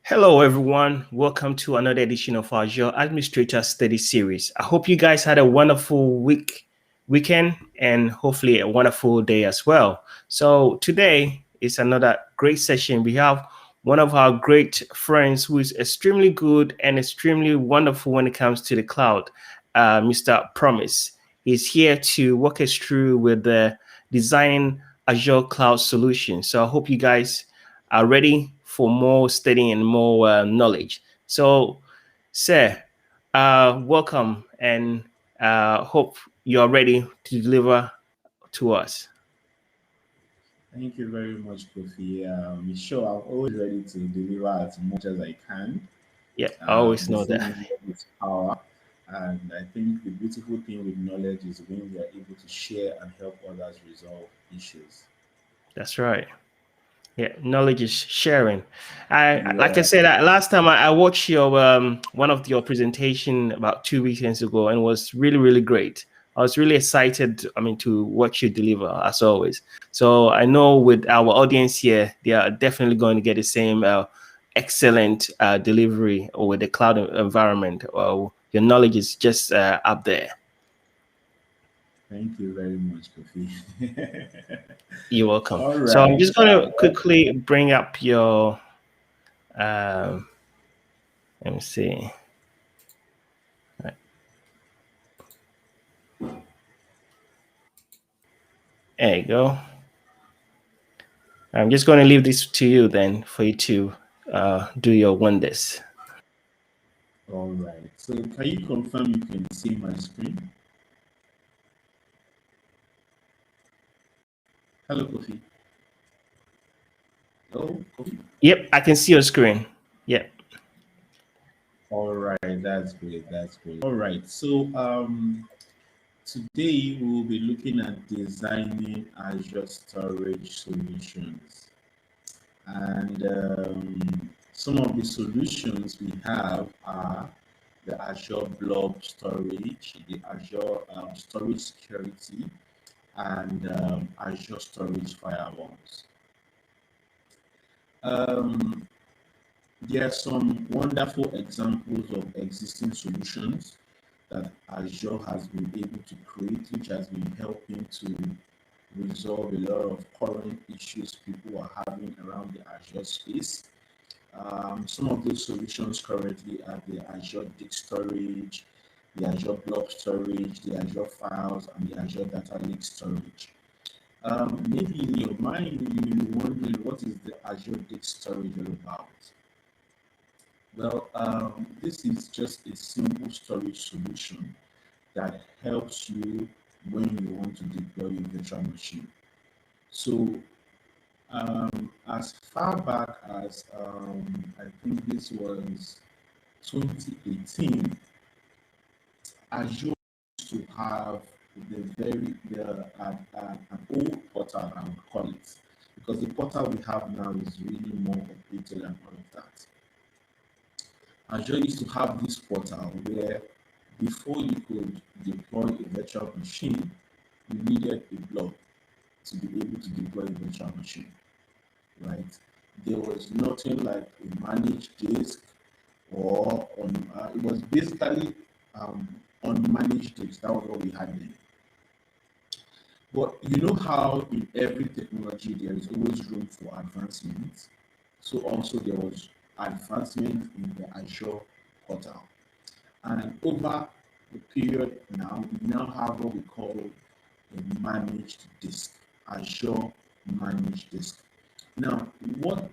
Hello, everyone. Welcome to another edition of our Azure Administrator Study Series. I hope you guys had a wonderful weekend, and hopefully a wonderful day as well. So today is another great session. We have one of our great friends who is extremely good and extremely wonderful when it comes to the cloud, Mr. Promise. He's here to walk us through with the designing Azure cloud solution. So I hope you guys are ready for more studying and more knowledge. So, sir, welcome, and hope you are ready to deliver to us. Thank you very much, Kofi. Sure, I'm always ready to deliver as much as I can. Yeah, I always They know say that. knowledge is power, and I think the beautiful thing with knowledge is when we are able to share and help others resolve issues. That's right. Yeah, knowledge is sharing. Like I Yeah, said, last time I watched your one of your presentation about 2 weekends ago, and it was really great. I was really excited. I mean, to watch you deliver as always. So I know with our audience here, they are definitely going to get the same excellent delivery with the cloud environment. Your knowledge is just up there. thank you very much, Kofi. You're welcome. All So I'm right. just going to quickly bring up your. Um, let me see. There you go. I'm just going to leave this to you then for you to do your wonders. All right. So, can you confirm you can see my screen? Hello, Kofi. Hello, Kofi. Yep, I can see your screen. Yep. All right. That's great. That's great. All right. So, today we'll be looking at designing Azure storage solutions. And some of the solutions we have are the Azure Blob Storage, the Azure Storage Security, and Azure Storage Firewalls. Um, there are some wonderful examples of existing solutions that Azure has been able to create, which has been helping to resolve a lot of current issues people are having around the Azure space. Some of those solutions currently are the Azure Disk Storage, the Azure Blob Storage, the Azure Files, and the Azure Data Lake Storage. Maybe in your mind, you may be wondering what is the Azure Disk Storage all about? Well, this is just a simple storage solution that helps you when you want to deploy a virtual machine. So, as far back as I think this was 2018, Azure used to have an old portal, I would call it, because the portal we have now is really more updated and all of that. Azure used to have this portal where before you could deploy a virtual machine, you needed a blob to be able to deploy a virtual machine, right? There was nothing like a managed disk or on, it was basically unmanaged disk. That was what we had then. But you know how in every technology there is always room for advancement. So also there was advancement in the Azure portal. And over the period now, we now have what we call a managed disk, Azure managed disk. Now, what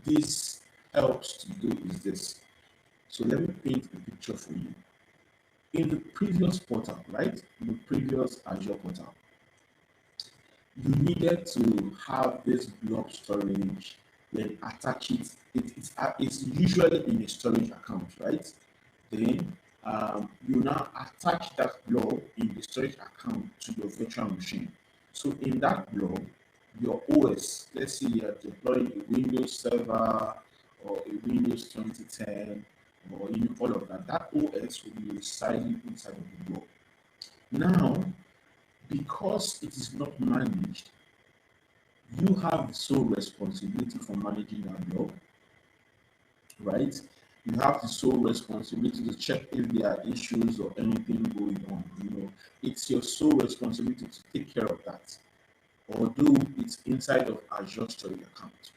this helps to do is this. So let me paint a picture for you. In the previous portal, right? In the previous Azure portal, you needed to have this blob storage, then attach it. It's usually in a storage account, right? Then you now attach that blob in the storage account to your virtual machine. So in that blob, your OS, let's say you're deploying a Windows server or a Windows 2010 or all of that, that OS will be residing inside of the blob. Now, because it is not managed, you have the sole responsibility for managing that blob. right? You have the sole responsibility to check if there are issues or anything going on. It's your sole responsibility to take care of that, although it's inside of Azure Storage account.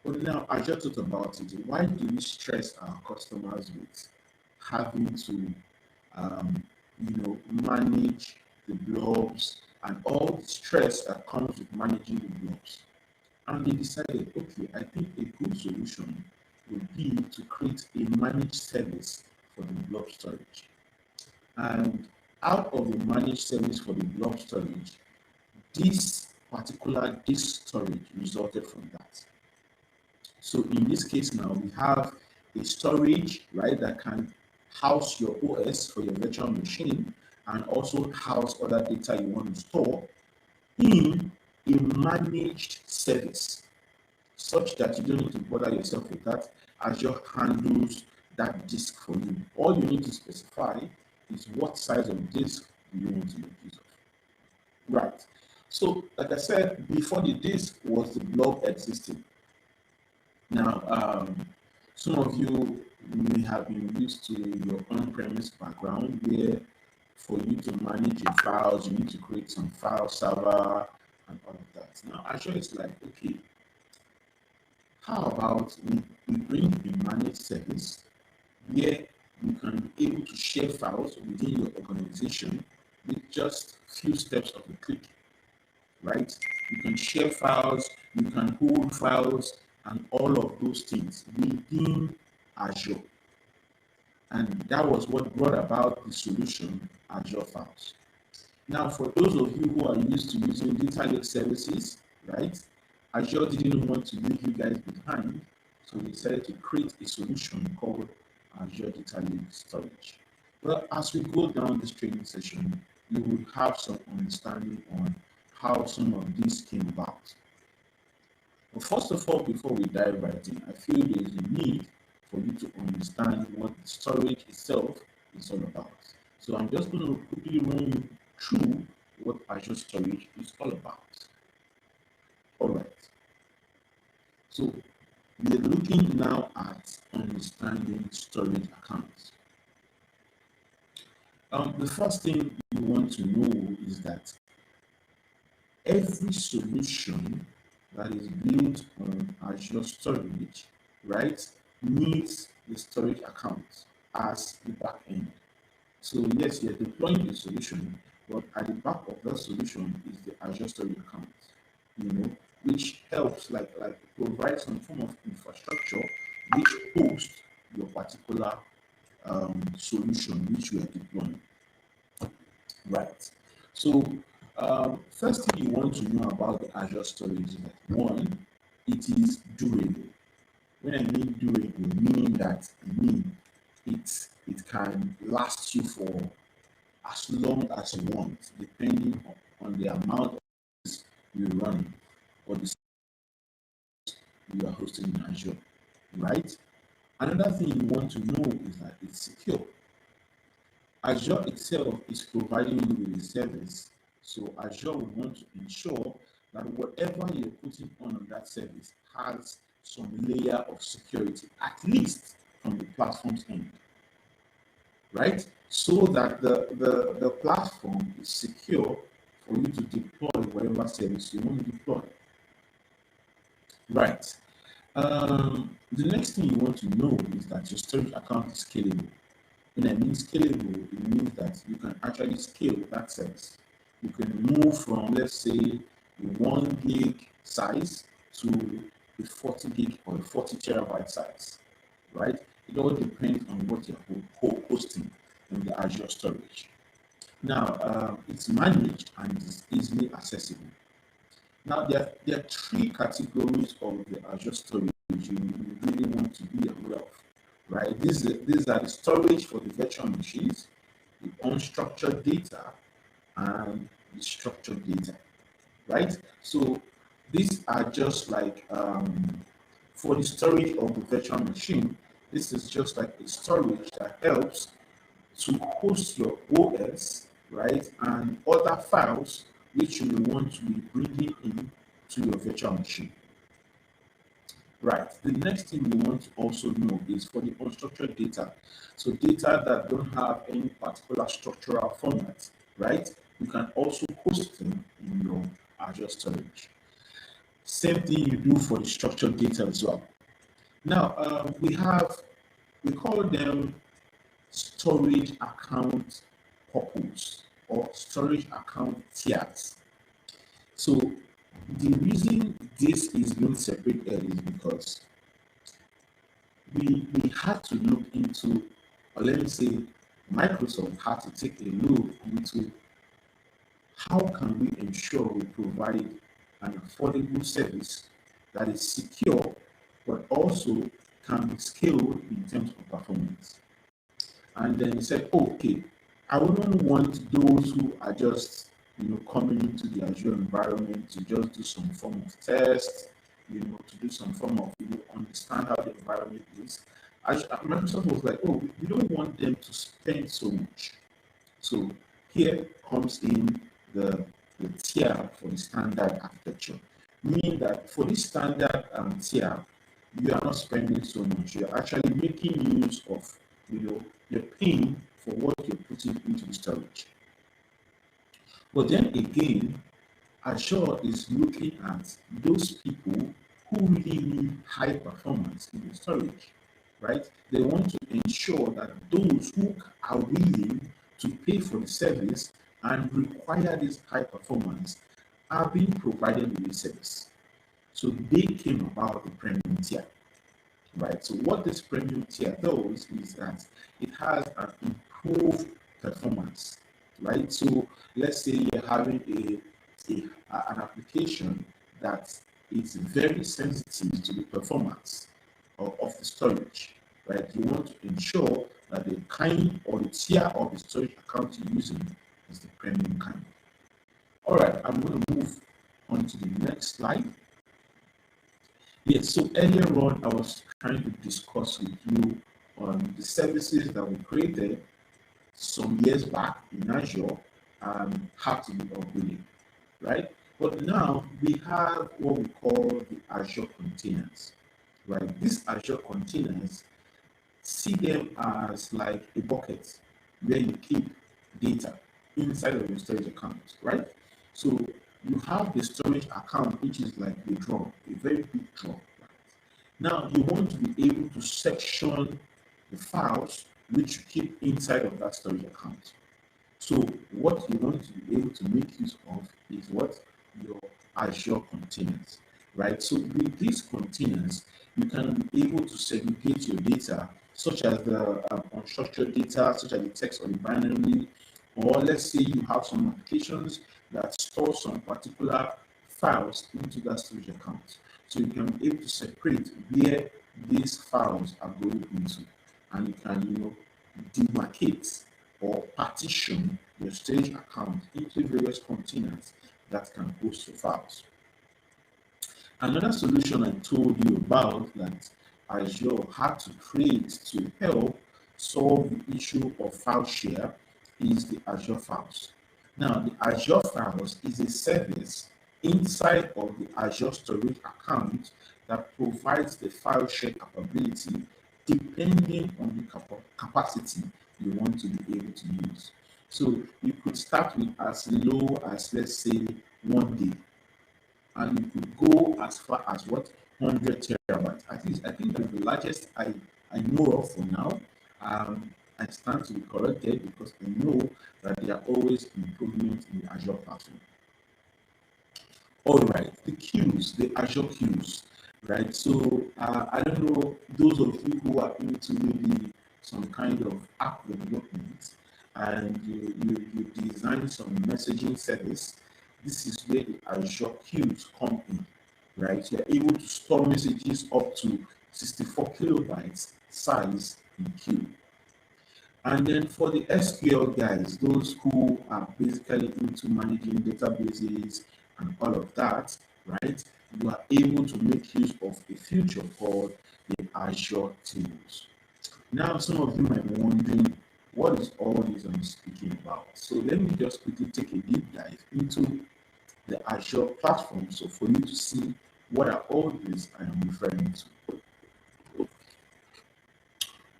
But now I just thought about it. Why do we stress our customers with having to, manage the blobs and all the stress that comes with managing the blobs? And they decided, okay, I think a good solution would be to create a managed service for the blob storage. And out of the managed service for the blob storage, this particular disk storage resulted from that. So in this case now, we have a storage, right, that can house your OS for your virtual machine and also house other data you want to store in a managed service, such that you don't need to bother yourself with that. Azure handles that disk for you. All you need to specify is what size of disk you want to make use of. Right. So, like I said, before the disk was the blob existing. Now, some of you may have been used to your on-premise background where for you to manage your files, you need to create some file server and all of that. Now, Azure is like, okay, how about we bring a managed service where you can be able to share files within your organization with just few steps of a click, right? You can share files, you can hold files, and all of those things within Azure. And that was what brought about the solution, Azure Files. Now, for those of you who are used to using data lake services, right, Azure didn't want to leave you guys behind, so they decided to create a solution called Azure Data Lake Storage. Well, as we go down this training session, you will have some understanding on how some of these came about. But first of all, before we dive right in, I feel there is a need for you to understand what the storage itself is all about. So I'm just going to quickly run you through what Azure Storage is all about. All right. So we are looking now at understanding storage accounts. The first thing you want to know is that every solution that is built on Azure Storage, right, needs the storage account as the back end. So yes, you're deploying a solution, but at the back of that solution is the Azure Storage account, which helps like provide some form of infrastructure which hosts your particular solution which you are deploying. Right. So first thing you want to know about the Azure Storage is that one, it is durable. When I mean durable, meaning that it can last you for as long as you want, depending on the amount of you run or the you are hosting in Azure, right? Another thing you want to know is that it's secure. Azure itself is providing you with a service, so Azure will want to ensure that whatever you're putting on that service has some layer of security, at least from the platform's end, right? So that the platform is secure for you to deploy whatever service you want to deploy. Right. The next thing you want to know is that your storage account is scalable. When I mean scalable, it means that you can actually scale that service. You can move from, let's say, a 1 gig size to a 40 gig or a 40 terabyte size, right? It all depends on what you're hosting in the Azure storage. Now, it's managed and it's easily accessible. Now, there are three categories of the Azure storage you really want to be aware of, right? These are the storage for the virtual machines, the unstructured data, and the structured data, right? So these are just like for the storage of the virtual machine, this is just like a storage that helps to host your OS, right, and other files which you will want to be bringing in to your virtual machine. Right. The next thing we want to also know is for the unstructured data. So data that don't have any particular structural format, right? You can also host them in your Azure storage. Same thing you do for the structured data as well. Now, we call them storage account purpose or storage account tiers. So the reason this is being separated is because we had to look into, or let me say, Microsoft had to take a look into how can we ensure we provide an affordable service that is secure but also can be scaled in terms of performance. And then he said, okay, I wouldn't want those who are just coming into the Azure environment to just do some form of test, to do some form of understand how the environment is. Microsoft was like, oh, we don't want them to spend so much. So here comes in the tier for the standard architecture, meaning that for this standard tier, you are not spending so much. You're actually making use of, you're paying for what you're putting into the storage. But then again, Azure is looking at those people who really need high performance in the storage, right? They want to ensure that those who are willing to pay for the service and require this high performance are being provided with the service. So they came about the premium tier, right? So what this premium tier does is that it has an improved performance, right? So let's say you're having an application that is very sensitive to the performance of the storage, right? You want to ensure that the kind or the tier of the storage account you're using is the premium kind. All right, I'm going to move on to the next slide. Yes, so earlier on, I was trying to discuss with you on the services that we created some years back in Azure have to be upgraded, right? But now we have what we call the Azure Containers, right? These Azure Containers, see them as like a bucket where you keep data inside of your storage account, right? So you have the storage account, which is like a drum, a very big drum. Right? Now you want to be able to section the files which you keep inside of that storage account. So what you want to be able to make use of is what? Your Azure Containers, right? So with these containers, you can be able to segregate your data, such as the unstructured data, such as the text or the binary, or let's say you have some applications that store some particular files into that storage account. So you can be able to separate where these files are going into, and you can, demarcate or partition your storage account into various containers that can host your files. Another solution I told you about that Azure had to create to help solve the issue of file share is the Azure Files. Now, the Azure Files is a service inside of the Azure storage account that provides the file share capability depending on the capacity you want to be able to use. So you could start with as low as, let's say, 1 day, and you could go as far as what? 100 terabytes. At least I think that's the largest I know of for now. I stand to be corrected because I know that there are always improvements in the Azure platform. All right, the queues, the Azure queues, right? So I don't know, those of you who are into maybe some kind of app development and you design some messaging service, this is where the Azure queues come in, right? You're able to store messages up to 64 kilobytes size in queue. And then for the SQL guys, those who are basically into managing databases and all of that, right? You are able to make use of a feature called the Azure Tables. Now, some of you might be wondering, what is all this I'm speaking about? So let me just quickly take a deep dive into the Azure platform, so for you to see what are all these I am referring to?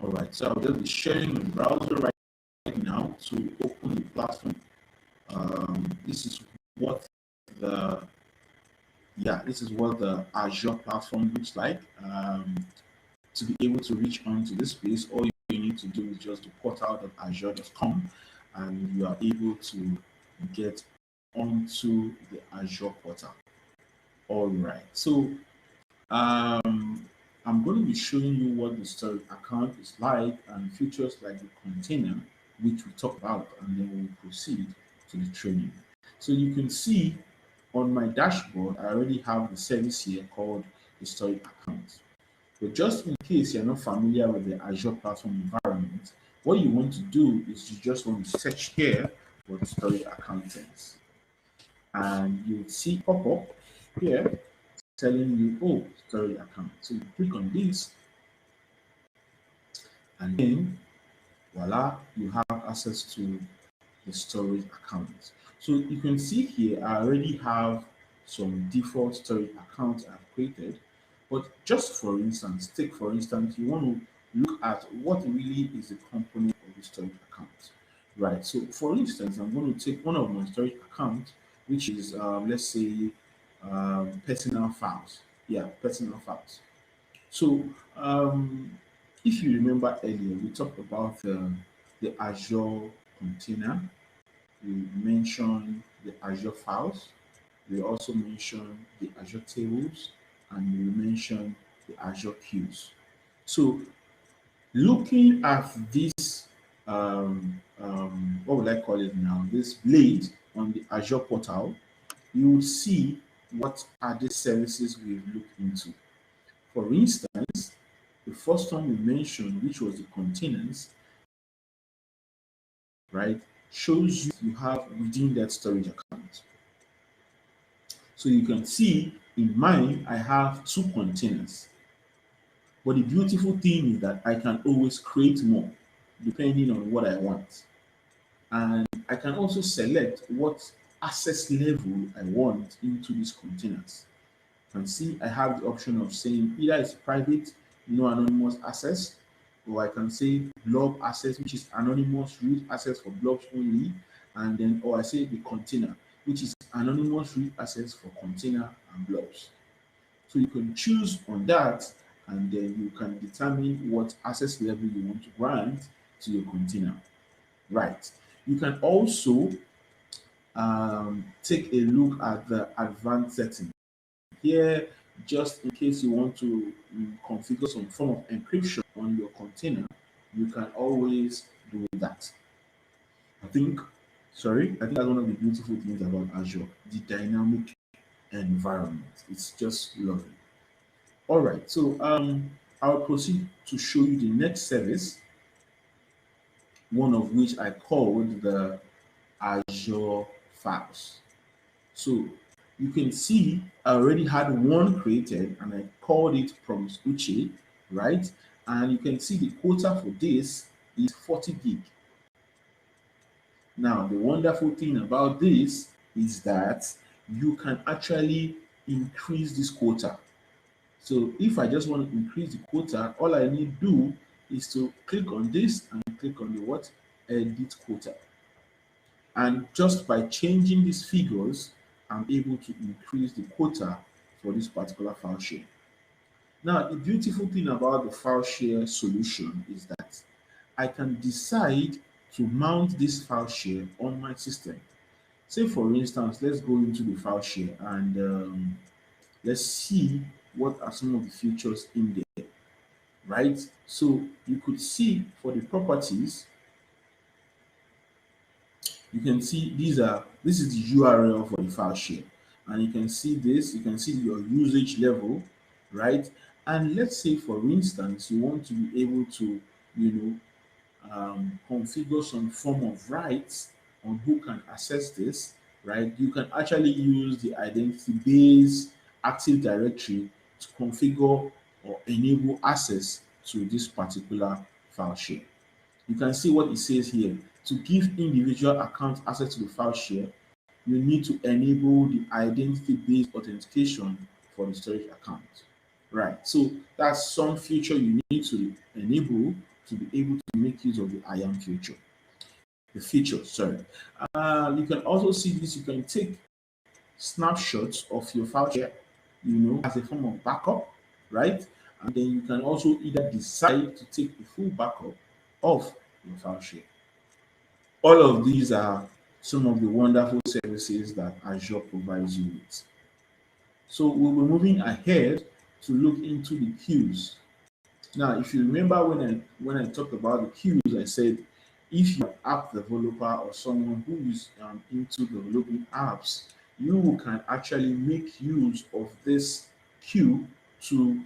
All right, so I'll just be sharing the browser right now to open the platform. This is what the Azure platform looks like. To be able to reach onto this place, all you need to do is just to portal.azure.com, and you are able to get onto the Azure portal. All right, so I'm going to be showing you what the storage account is like and features like the container, which we talk about, and then we'll proceed to the training. So you can see on my dashboard, I already have the service here called the storage account. But just in case you're not familiar with the Azure Platform environment, what you want to do is you just want to search here for the storage accountants. And you'll see pop up here telling you, oh, storage account. So you click on this, and then voila, you have access to the storage account. So you can see here, I already have some default storage accounts I've created. But just for instance, you want to look at what really is the component of the storage account. Right. So for instance, I'm going to take one of my storage accounts, which is, let's say, personal files. Yeah, personal files. So if you remember earlier, we talked about the Azure container. We mentioned the Azure files. We also mentioned the Azure tables, and we mentioned the Azure queues. So looking at this, what would I call it now? This blade on the Azure portal, you will see what are the services we've looked into. For instance, the first one we mentioned, which was the containers, right, shows you have within that storage account. So you can see in mine, I have 2 containers. But the beautiful thing is that I can always create more depending on what I want. And I can also select what access level I want into these containers. You can see I have the option of saying either it's private, no anonymous access, or I can say blob access, which is anonymous root access for blobs only, and then, or I say the container, which is anonymous root access for container and blobs. So you can choose on that, and then you can determine what access level you want to grant to your container. Right. You can also take a look at the advanced setting. Here, just in case you want to configure some form of encryption on your container, you can always do that. I think that's one of the beautiful things about Azure, the dynamic environment. It's just lovely. All right, so I'll proceed to show you the next service, one of which I called the Azure files. So you can see I already had one created and I called it Promise Uche, right? And you can see the quota for this is 40 gig. Now, the wonderful thing about this is that you can actually increase this quota. So if I just want to increase the quota, all I need to do is to click on this and click on the what? Edit quota. And just by changing these figures, I'm able to increase the quota for this particular file share. Now, the beautiful thing about the file share solution is that I can decide to mount this file share on my system. Say, for instance, let's go into the file share and let's see what are some of the features in there, right? So you could see for the properties, you can see this is the URL for the file share, and you can see this, you can see your usage level, right? And let's say, for instance, you want to be able to, configure some form of rights on who can access this, right? You can actually use the identity-based Active Directory to configure or enable access to this particular file share. You can see what it says here. To give individual accounts access to the file share, you need to enable the identity-based authentication for the storage account. Right. So that's some feature you need to enable to be able to make use of the IAM feature. The feature, sorry. You can also see this. You can take snapshots of your file share, as a form of backup, right? And then you can also either decide to take a full backup of your file share. All of these are some of the wonderful services that Azure provides you with. So we'll be moving ahead to look into the queues. Now, if you remember when I talked about the queues, I said if you're an app developer or someone who is into developing apps, you can actually make use of this queue to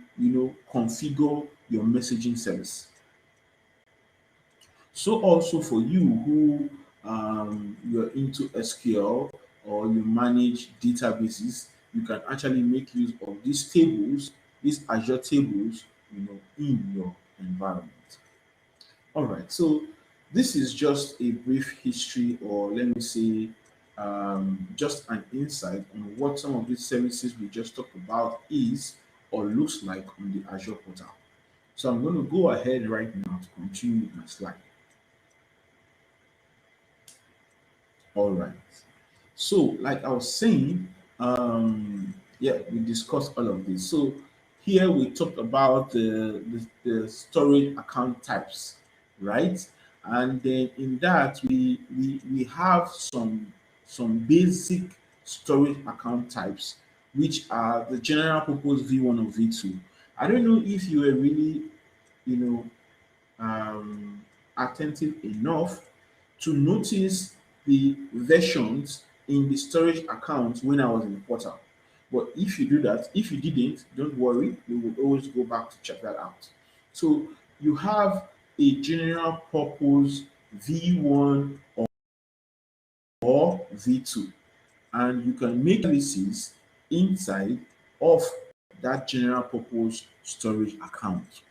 configure your messaging service. So also for you who you're into SQL or you manage databases, you can actually make use of these tables, these Azure tables, in your environment. All right, so this is just a brief history, or let me say, just an insight on what some of these services we just talked about is or looks like on the Azure portal. So I'm going to go ahead right now to continue with my slide. All right. So, like I was saying, yeah, we discussed all of this. So here we talked about the storage account types, right? And then in that we have some basic storage account types, which are the general purpose V1 or V2. I don't know if you were really, you know, attentive enough to notice the versions in the storage account when I was in the portal. But if you do that, if you didn't, don't worry, we will always go back to check that out. So you have a general purpose V1 or V2, and you can make analysis inside of that general purpose storage account.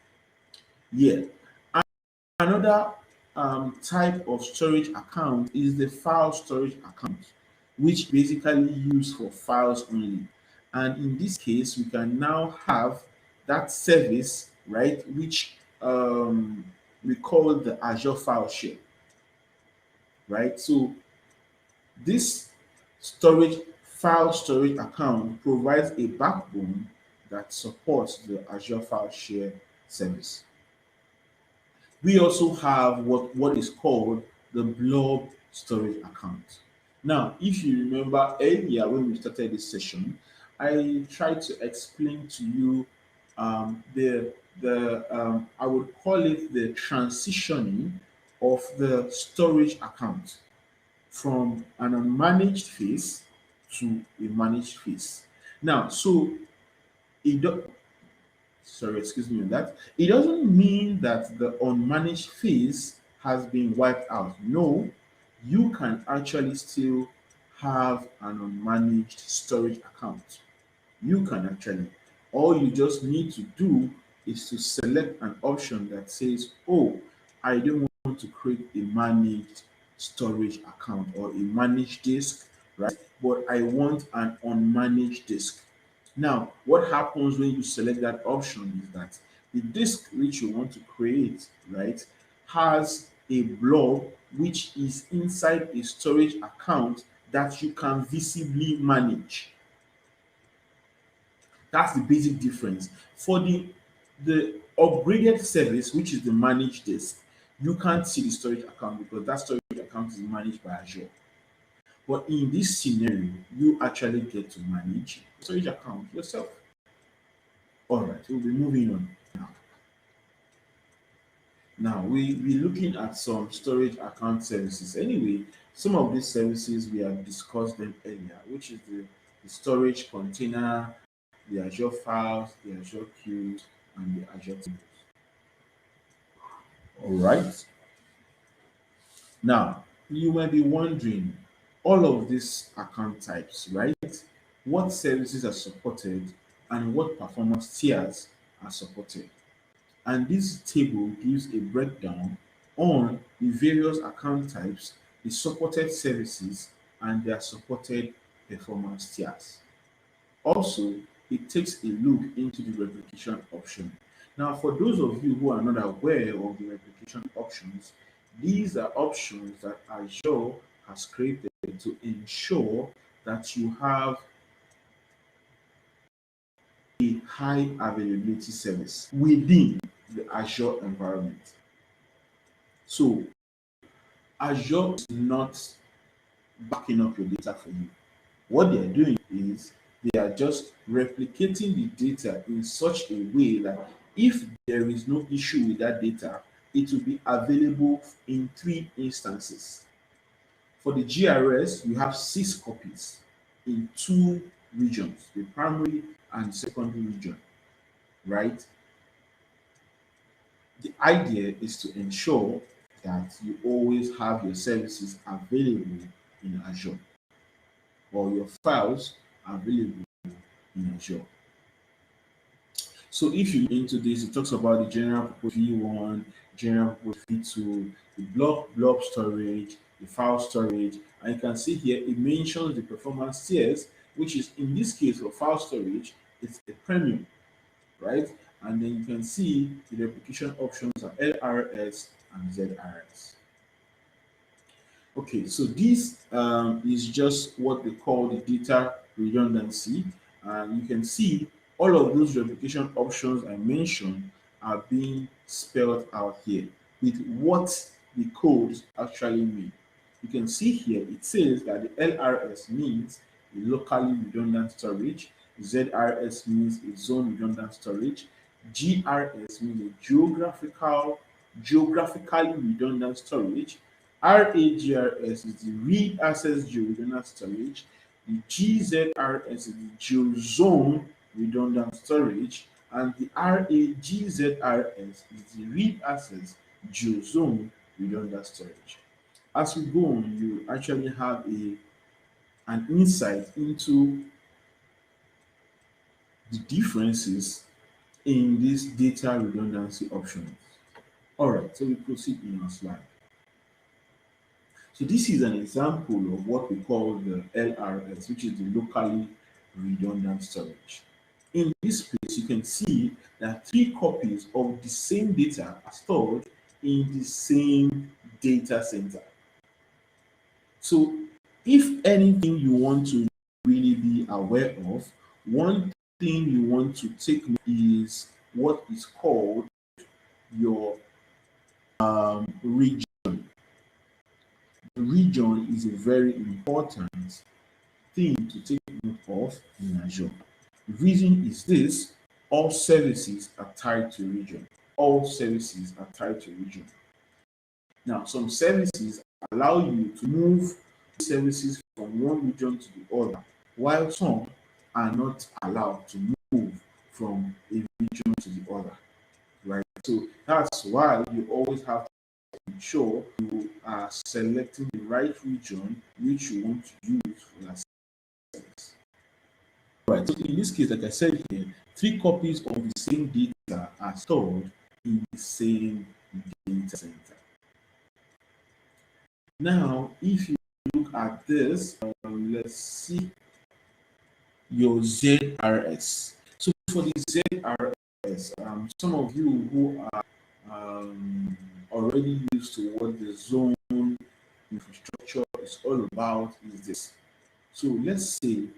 Yeah. Another type of storage account is the file storage account, which basically used for files only. And in this case, we can now have that service, right, which we call the Azure File Share, right? So this storage file storage account provides a backbone that supports the Azure File Share service. We also have what is called the Blob Storage account. Now, if you remember earlier when we started this session, I tried to explain to you the I would call it the transitioning of the storage account from an unmanaged phase to a managed phase. Now, so it sorry, excuse me on that. It doesn't mean that the unmanaged phase has been wiped out. No, you can actually still have an unmanaged storage account. You can actually. All you just need to do is to select an option that says, oh, I don't want to create a managed storage account or a managed disk, right? But I want an unmanaged disk. Now, what happens when you select that option is that the disk which you want to create, right, has a blob which is inside a storage account that you can visibly manage. That's the basic difference. For the upgraded service, which is the managed disk, you can't see the storage account because that storage account is managed by Azure. But in this scenario, you actually get to manage the storage account yourself. All right, we'll be moving on now. Now, we're looking at some storage account services. Anyway, some of these services we have discussed them earlier, which is the storage container, the Azure files, the Azure queues, and the Azure tables. All right. Now, you might be wondering, all of these account types, right? What services are supported and what performance tiers are supported? And this table gives a breakdown on the various account types, the supported services, and their supported performance tiers. Also, it takes a look into the replication option. Now, for those of you who are not aware of the replication options, these are options that Azure has created to ensure that you have a high availability service within the Azure environment. So Azure is not backing up your data for you. What they are doing is they are just replicating the data in such a way that if there is no issue with that data, it will be available in 3 instances. For the GRS, you have 6 copies in 2 regions, the primary and secondary region, right? The idea is to ensure that you always have your services available in Azure or your files available in Azure. So if you look into this, it talks about the general purpose V1, general purpose V2, the blob storage, the file storage, and you can see here it mentions the performance tiers, which is in this case for file storage, it's a premium, right? And then you can see the replication options are LRS and ZRS. Okay, so this is just what they call the data redundancy. And you can see all of those replication options I mentioned are being spelled out here with what the codes actually mean. You can see here it says that the LRS means a locally redundant storage, ZRS means a zone redundant storage, GRS means a geographically redundant storage, RAGRS is the read access redundant storage, the GZRS is the geozone redundant storage, and the RAGZRS is the read access geozone redundant storage. As we go on, you actually have an insight into the differences in these data redundancy options. All right, so we proceed in our slide. So this is an example of what we call the LRS, which is the locally redundant storage. In this place, you can see that 3 copies of the same data are stored in the same data center. So if anything you want to really be aware of, one thing you want to take note is what is called your region. The region is a very important thing to take note of in Azure. The reason is this: all services are tied to region. All services are tied to region. Now, some services allow you to move services from one region to the other, while some are not allowed to move from a region to the other, right? So that's why you always have to ensure you are selecting the right region which you want to use for that service. Right, so in this case, like I said here, 3 copies of the same data are stored in the same data center. Now, if you look at this, let's see your ZRS. So for the ZRS, some of you who are already used to what the zone infrastructure is all about is this. So let's say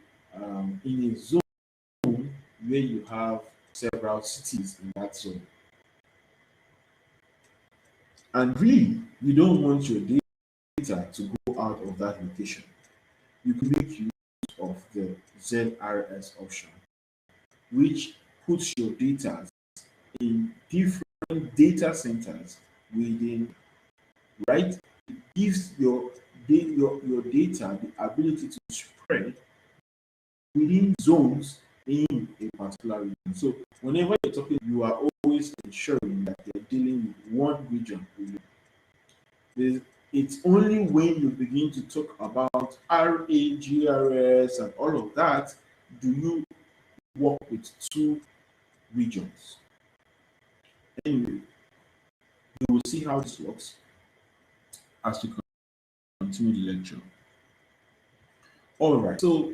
in a zone where you have several cities in that zone, and really you don't want your data to go out of that location, you can make use of the ZRS option, which puts your data in different data centers within, right? It gives your data the ability to spread within zones in a particular region. So whenever you're talking, you are always ensuring that you're dealing with one region. It's only when you begin to talk about RAGRS and all of that do you work with 2 regions. Anyway, we will see how this works as we continue the lecture. All right, so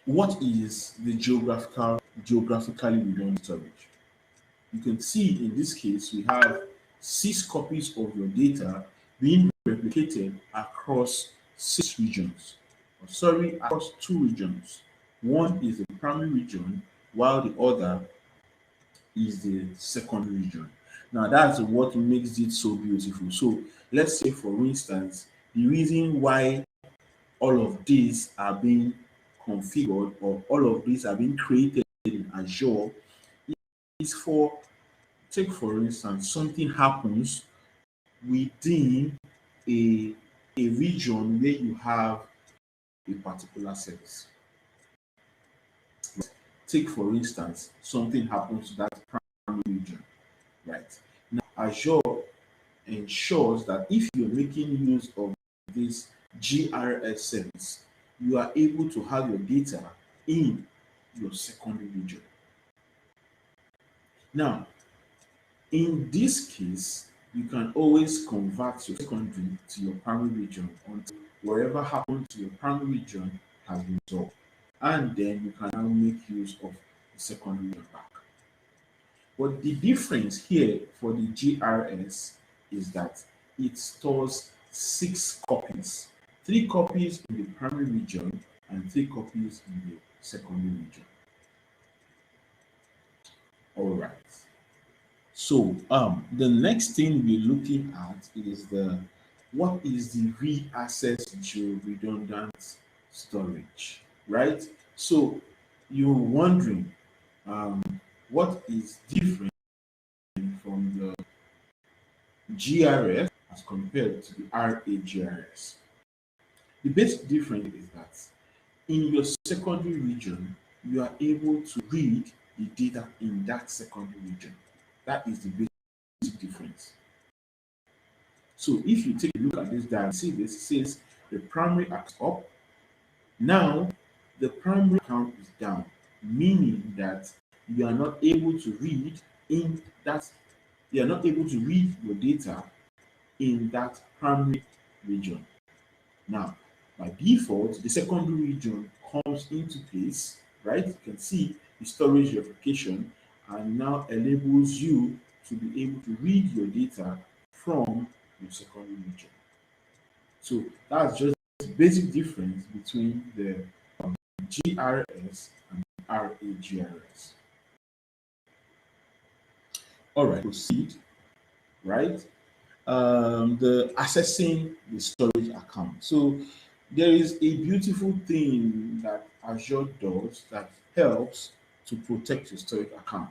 what is the geographically redundant storage? You can see in this case we have 6 copies of your data being replicated across 6 regions. Sorry, across 2 regions. One is the primary region, while the other is the secondary region. Now that's what makes it so beautiful. So let's say, for instance, the reason why all of these are being configured, or all of these are being created in Azure, is for, take for instance, something happens within a, a region where you have a particular service. Take for instance, something happens to that primary region, right? Now, Azure ensures that if you're making use of this GRS service, you are able to have your data in your secondary region. Now, in this case, you can always convert your secondary to your primary region until whatever happened to your primary region has been resolved. And then you can now make use of the secondary region back. But the difference here for the GRS is that it stores 6 copies, 3 copies in the primary region and 3 copies in the secondary region. All right. So the next thing we're looking at is the what is the reaccess redundant storage, right? So you're wondering what is different from the GRS as compared to the RAGRS. The basic difference is that in your secondary region, you are able to read the data in that secondary region. That is the basic difference. So if you take a look at this diagram, see this, it says the primary account up. Now the primary account is down, meaning that you are not able to read in that, you are not able to read your data in that primary region. Now, by default, the secondary region comes into place, right? You can see the storage replication and now enables you to be able to read your data from your secondary region. So that's just the basic difference between the GRS and RAGRS. All right, proceed, right? The accessing the storage account. So there is a beautiful thing that Azure does that helps to protect your storage account.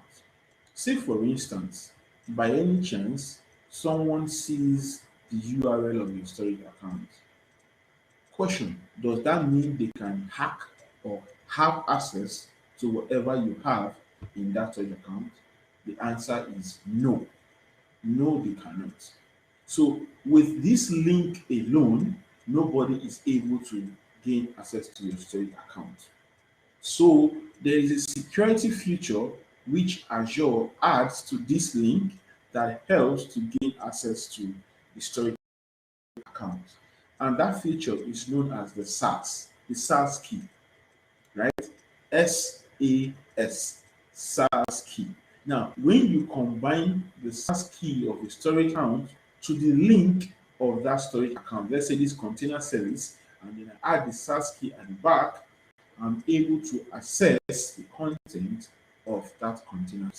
Say, for instance, by any chance, someone sees the URL of your storage account. Question: does that mean they can hack or have access to whatever you have in that storage account? The answer is no. No, they cannot. So with this link alone, nobody is able to gain access to your storage account. So there is a security feature which Azure adds to this link that helps to gain access to the storage account. And that feature is known as the SAS key, right? SAS, SAS key. Now, when you combine the SAS key of a storage account to the link of that storage account, let's say this container service, and then I add the SAS key at the back, I'm able to access the content of that container.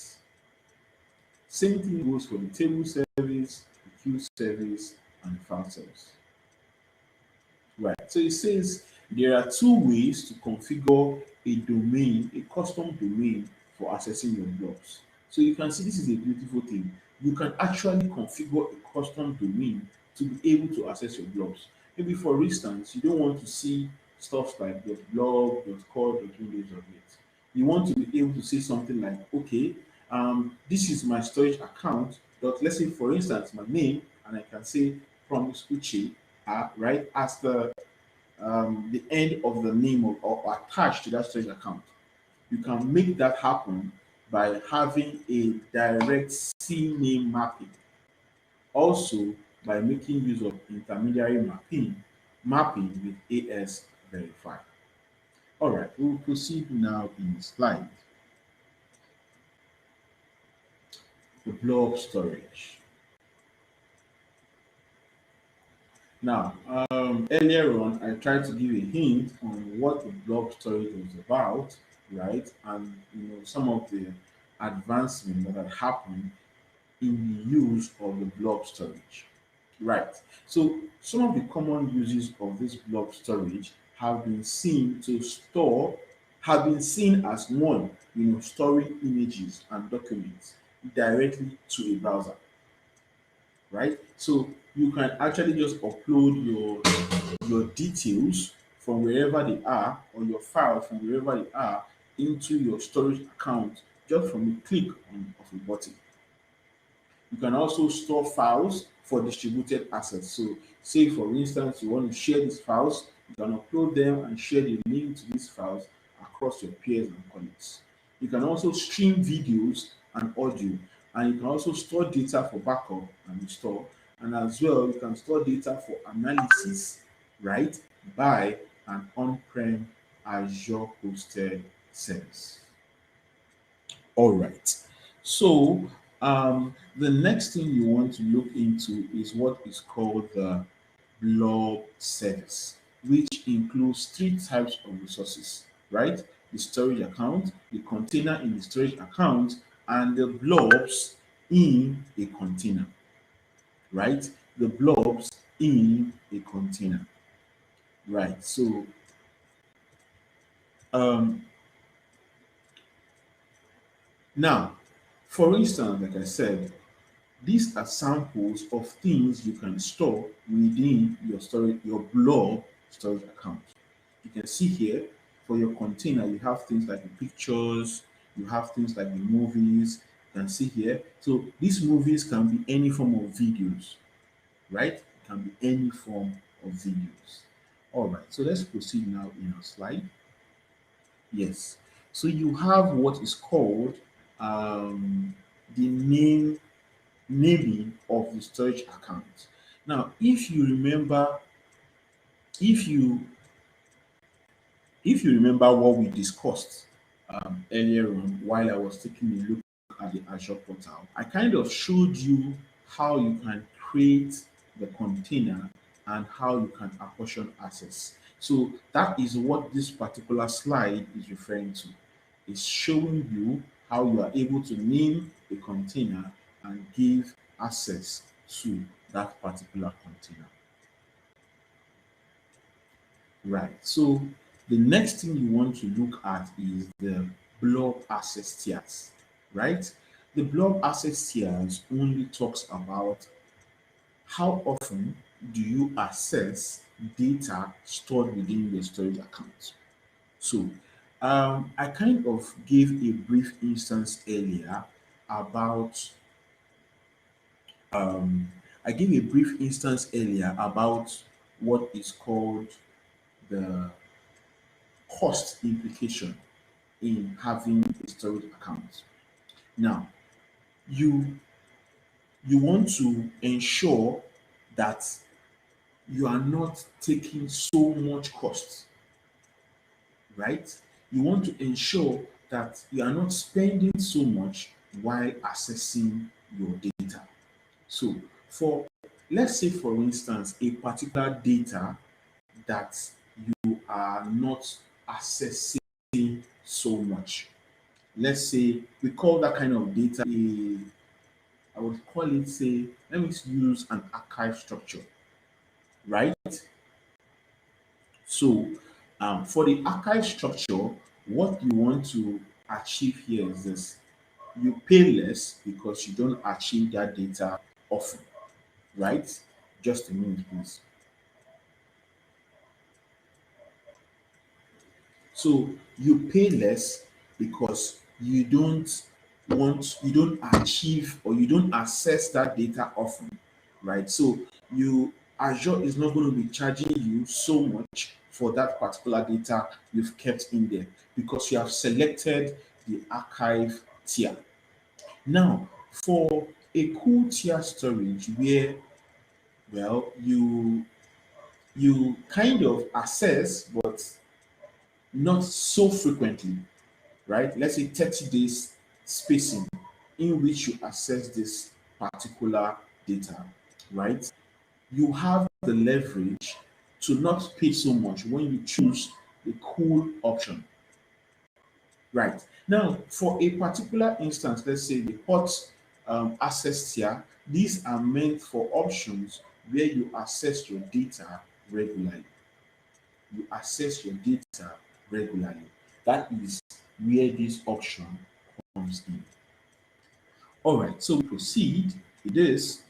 Same thing goes for the table service, the queue service, and the file service. Right. So it says there are 2 ways to configure a domain, a custom domain for accessing your blobs. So you can see this is a beautiful thing. You can actually configure a custom domain to be able to access your blobs. Maybe for instance, you don't want to see stuff like .blog, .core, .windows.net. You want to be able to say something like, okay, this is my storage account. Let's say, for instance, my name, and I can say Promise Uche, right, as the end of the name or attached to that storage account. You can make that happen by having a direct CNAME mapping. Also, by making use of intermediary mapping with AS Verify. All right, we'll proceed now in the slide. The blob storage. Now, earlier on, I tried to give a hint on what the blob storage was about, right? And some of the advancement that had happened in the use of the blob storage. Right. So some of the common uses of this blob storage have been seen as one, storing images and documents directly to a browser. Right. So you can actually just upload your details from wherever they are, or your files from wherever they are, into your storage account just from a click of a button. You can also store files for distributed assets. So, say for instance, you want to share these files, you can upload them and share the link to these files across your peers and colleagues. You can also stream videos and audio, and you can also store data for backup and restore. And as well, you can store data for analysis, right, by an on-prem Azure hosted service. All right. So the next thing you want to look into is what is called the blob service, which includes three types of resources, right? The storage account, the container in the storage account, and the blobs in a container, right? The blobs in a container, right? So um, now, for instance, like I said, these are samples of things you can store within your blob storage account. You can see here for your container, you have things like the pictures, you have things like the movies. You can see here. So these movies can be any form of videos, right? It can be any form of videos. All right, so let's proceed now in our slide. Yes. So you have what is called the naming of the storage account. Now, if you remember, if you if you remember what we discussed earlier on while I was taking a look at the Azure portal, I kind of showed you how you can create the container and how you can apportion access. So that is what this particular slide is referring to. It's showing you how you are able to name a container and give access to that particular container. Right. So the next thing you want to look at is the blob access tiers. Right. The blob access tiers only talks about how often do you access data stored within your storage account. So I kind of gave a brief instance earlier about um, I gave a brief instance earlier about what is called the cost implication in having a storage account. Now, you you want to ensure that you are not taking so much cost, right? You want to ensure that you are not spending so much while accessing your data. So, for let's say, for instance, a particular data that you are not accessing so much. Let's say we call that kind of data I would call it, say, let me use an archive structure, right? So for the archive structure, what you want to achieve here is this. You pay less because you don't achieve that data often, right? Just a minute, please. So you pay less because you don't achieve or you don't access that data often, right? So you Azure is not going to be charging you so much for that particular data you've kept in there because you have selected the archive tier. Now, for a cool tier storage where, well, you kind of access but not so frequently, right? Let's say 30 days spacing in which you access this particular data, right? You have the leverage to not pay so much when you choose the cool option. Right. Now, for a particular instance, let's say the hot access tier, these are meant for options where you access your data regularly. You access your data regularly. That is where this option comes in. All right, so we proceed with this.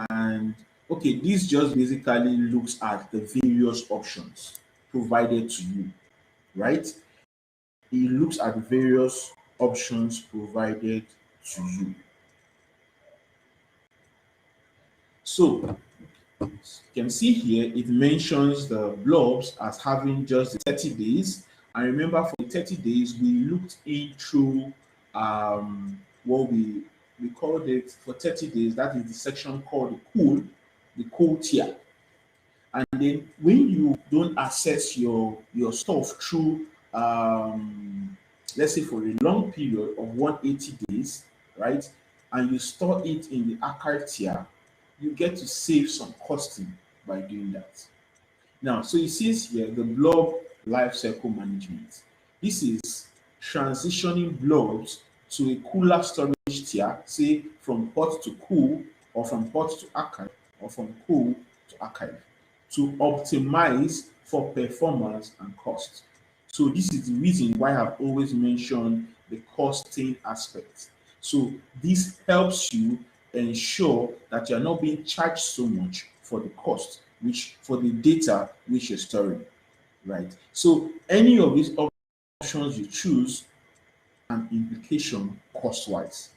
And okay, this just basically looks at the various options provided to you, right? It looks at the various options provided to you. So you can see here it mentions the blobs as having just the 30 days. And remember, for the 30 days, we looked into what we called it for 30 days. That is the section called the cool tier. And then when you don't access your stuff through let's say for a long period of 180 days, right, and you store it in the archive tier, you get to save some costing by doing that. Now, so it says here the blob lifecycle management. This is transitioning blobs to a cooler storage tier, say from hot to cool, or from hot to archive, or from cool to archive, to optimize for performance and cost. So this is the reason why I've always mentioned the costing aspect. So this helps you ensure that you're not being charged so much for the cost, which for the data which you're storing, right? So any of these options you choose, an implication cost-wise.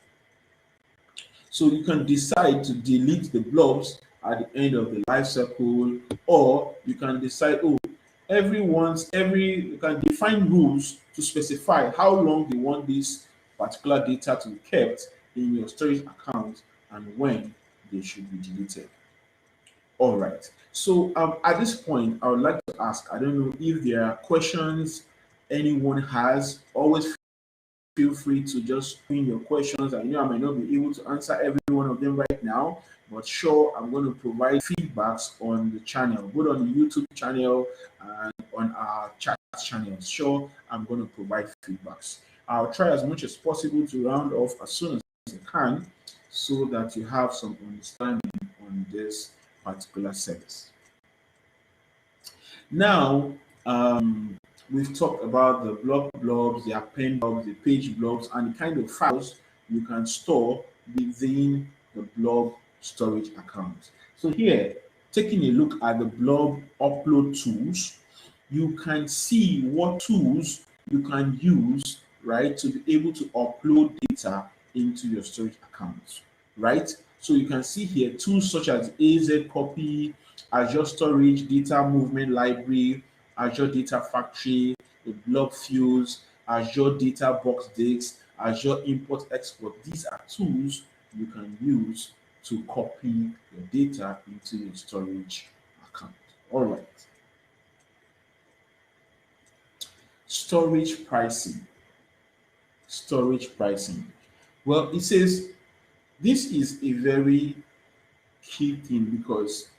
So you can decide to delete the blobs at the end of the life cycle, or you can decide, oh, you can define rules to specify how long you want this particular data to be kept in your storage account and when they should be deleted. All right. So at this point, I would like to ask, I don't know if there are questions anyone has. Always feel free to just put in your questions. I know I might not be able to answer every one of them right now, but sure, I'm going to provide feedbacks on the channel, both on the YouTube channel and on our chat channels. Sure, I'm going to provide feedbacks. I'll try as much as possible to round off as soon as I can so that you have some understanding on this particular service. Now, we've talked about the block blobs, the append blobs, the page blobs, and the kind of files you can store within the blob storage account. So here, taking a look at the blob upload tools, you can see what tools you can use, right, to be able to upload data into your storage account, right? So you can see here tools such as AZ Copy, Azure Storage, Data Movement Library, Azure Data Factory, the Blob Fuse, Azure Data Box Disk, Azure Import Export. These are tools you can use to copy your data into your storage account. All right. Storage pricing. Storage pricing. Well, it says this is a very key thing because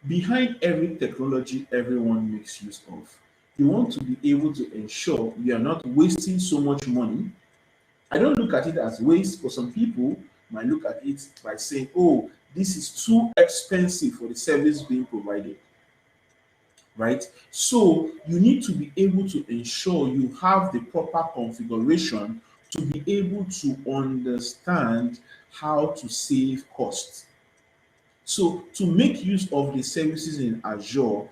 behind every technology everyone makes use of, you want to be able to ensure you are not wasting so much money. I don't look at it as waste, but some people might look at it by saying, oh, this is too expensive for the service being provided, right? So you need to be able to ensure you have the proper configuration to be able to understand how to save costs. So to make use of the services in Azure,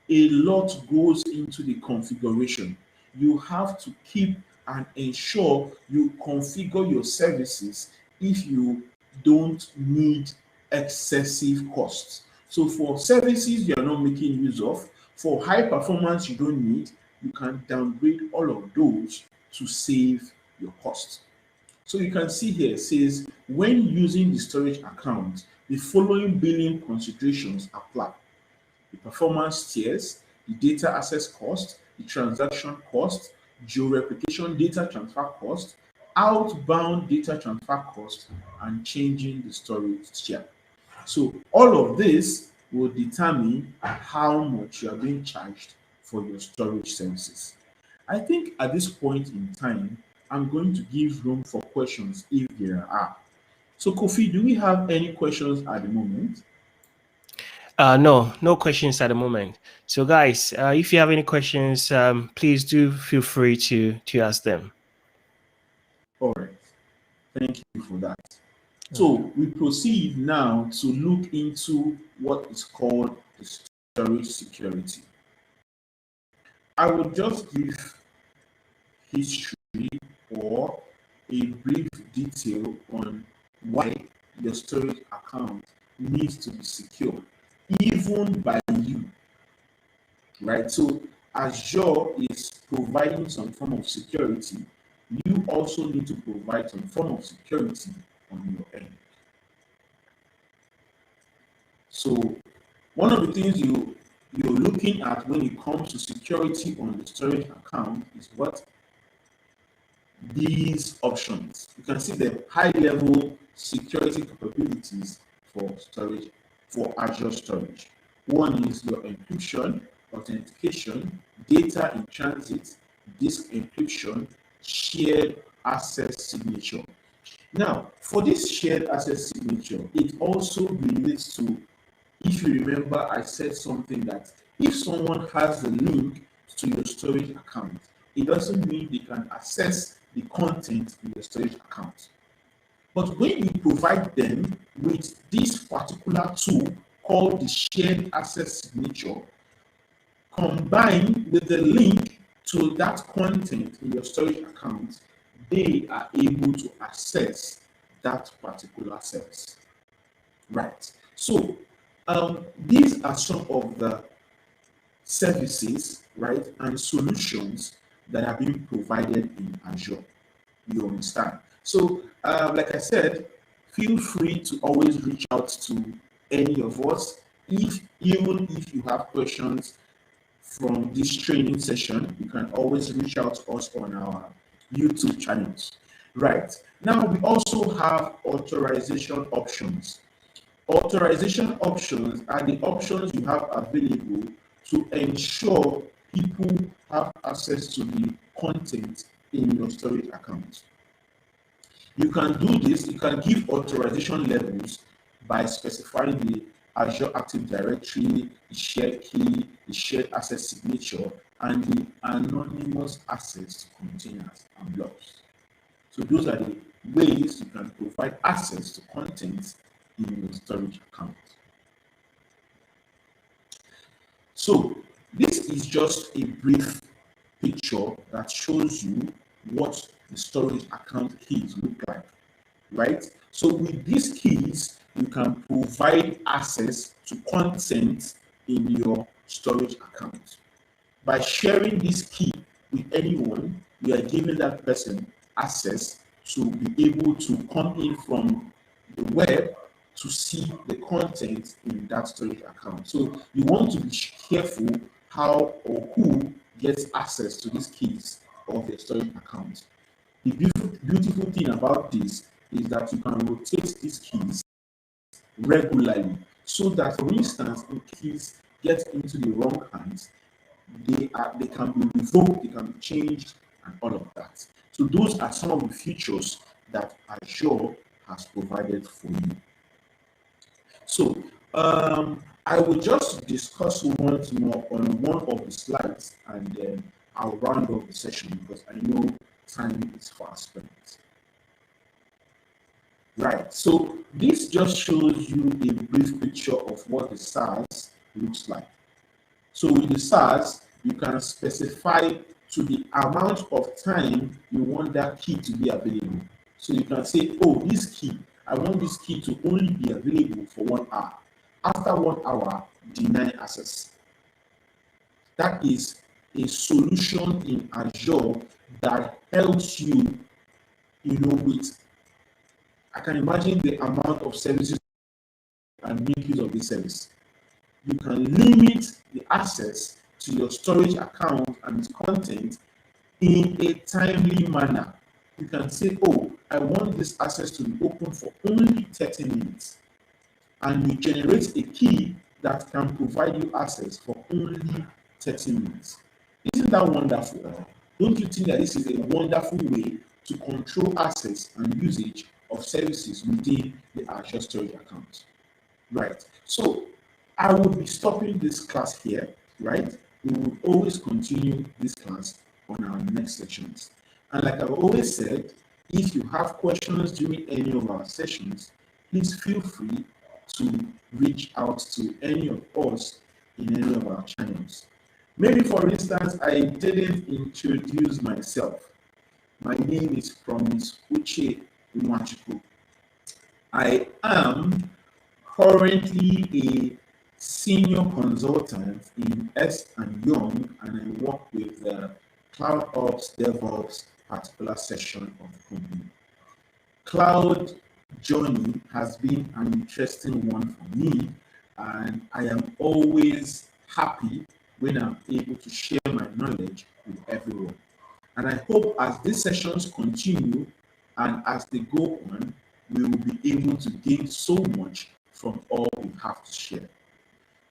a lot goes into the configuration. You have to keep and ensure you configure your services if you don't need excessive costs. So for services you are not making use of, for high performance you don't need, you can downgrade all of those to save your costs. So you can see here it says when using the storage account, the following billing considerations apply: the performance tiers, the data access cost, the transaction cost, geo-replication data transfer cost, outbound data transfer cost, and changing the storage share. So all of this will determine how much you are being charged for your storage services. I think at this point in time, I'm going to give room for questions if there are. So Kofi, do we have any questions at the moment? No questions at the moment. So, guys, if you have any questions, please do feel free to ask them. All right. Thank you for that. So we proceed now to look into what is called the storage security. I will just give history or a brief detail on why your storage account needs to be secure, even by you, right? So Azure is providing some form of security. You also need to provide some form of security on your end. So one of the things you're looking at when it comes to security on the storage account is what these options. You can see the high level security capabilities for storage, for Azure storage. One is your encryption, authentication, data in transit, disk encryption, shared access signature. Now, for this shared access signature, it also relates to, if you remember, I said something that if someone has the link to your storage account, it doesn't mean they can access the content in your storage account. But when you provide them with this particular tool called the shared access signature, combined with the link to that content in your storage account, they are able to access that particular service. Right. So these are some of the services, right, and solutions that are being provided in Azure. You understand? So, like I said, feel free to always reach out to any of us. Even if you have questions from this training session, you can always reach out to us on our YouTube channels. Right. Now, we also have authorization options. Authorization options are the options you have available to ensure people have access to the content in your storage account. You can do this, you can give authorization levels by specifying the Azure Active Directory, the shared key, the shared access signature, and the anonymous access to containers and blobs. So those are the ways you can provide access to content in your storage account. So this is just a brief picture that shows you what the storage account keys look like, right? So with these keys, you can provide access to content in your storage account. By sharing this key with anyone, you are giving that person access to be able to come in from the web to see the content in that storage account. So you want to be careful how or who gets access to these keys of your storage account. The beautiful thing about this is that you can rotate these keys regularly, so that, for instance, if keys get into the wrong hands, they can be revoked, they can be changed, and all of that. So those are some of the features that Azure has provided for you. So I will just discuss once more on one of the slides, and then I'll round off the session because I know time is fast spent. Right, so this just shows you a brief picture of what the SaaS looks like. So with the SaaS, you can specify to the amount of time you want that key to be available. So you can say, oh, this key, I want this key to only be available for 1 hour. After 1 hour, deny access. That is a solution in Azure that helps you, with, I can imagine the amount of services and make use of this service. You can limit the access to your storage account and its content in a timely manner. You can say, oh, I want this access to be open for only 30 minutes. And you generate a key that can provide you access for only 30 minutes. Isn't that wonderful? Don't you think that this is a wonderful way to control access and usage of services within the Azure storage account? Right. So I will be stopping this class here, right? We will always continue this class on our next sessions. And like I've always said, if you have questions during any of our sessions, please feel free to reach out to any of us in any of our channels. Maybe, for instance, I didn't introduce myself. My name is Promise Uche Umachukwu. I am currently a senior consultant in S and Young, and I work with the Cloud Ops DevOps particular section of the company. Cloud journey has been an interesting one for me, and I am always happy when I'm able to share my knowledge with everyone. And I hope as these sessions continue and as they go on, we will be able to gain so much from all we have to share.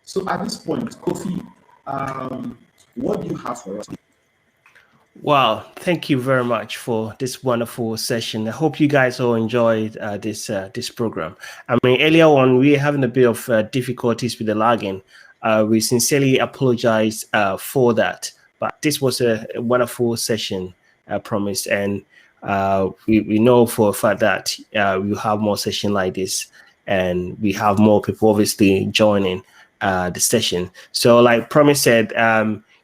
So at this point, Kofi, what do you have for us? Wow, thank you very much for this wonderful session. I hope you guys all enjoyed this program. I mean, earlier on, we were having a bit of difficulties with the login. We sincerely apologize for that, but this was a wonderful session, I promise. And we know for a fact that we'll have more sessions like this, and we have more people obviously joining the session. So like Promise said,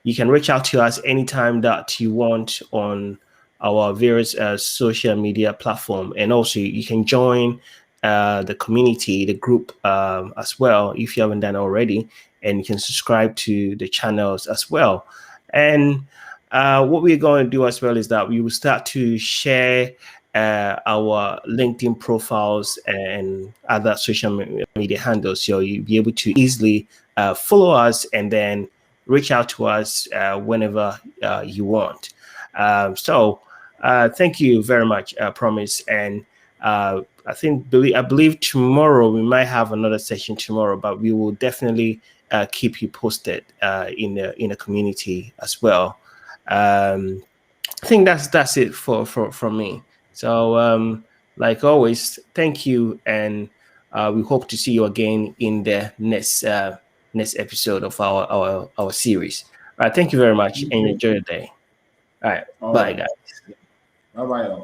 you can reach out to us anytime that you want on our various social media platform. And also you can join the community, the group as well, if you haven't done already, and you can subscribe to the channels as well. And what we're going to do as well is that we will start to share our LinkedIn profiles and other social media handles, so you'll be able to easily follow us and then reach out to us whenever you want. So thank you very much, Promise. And I believe tomorrow we might have another session tomorrow, but we will definitely keep you posted in the community as well. I think that's it from me. So like always, thank you, and we hope to see you again in the next episode of our series. All right, thank you very much, and enjoy your day. All right, bye, guys. Bye bye.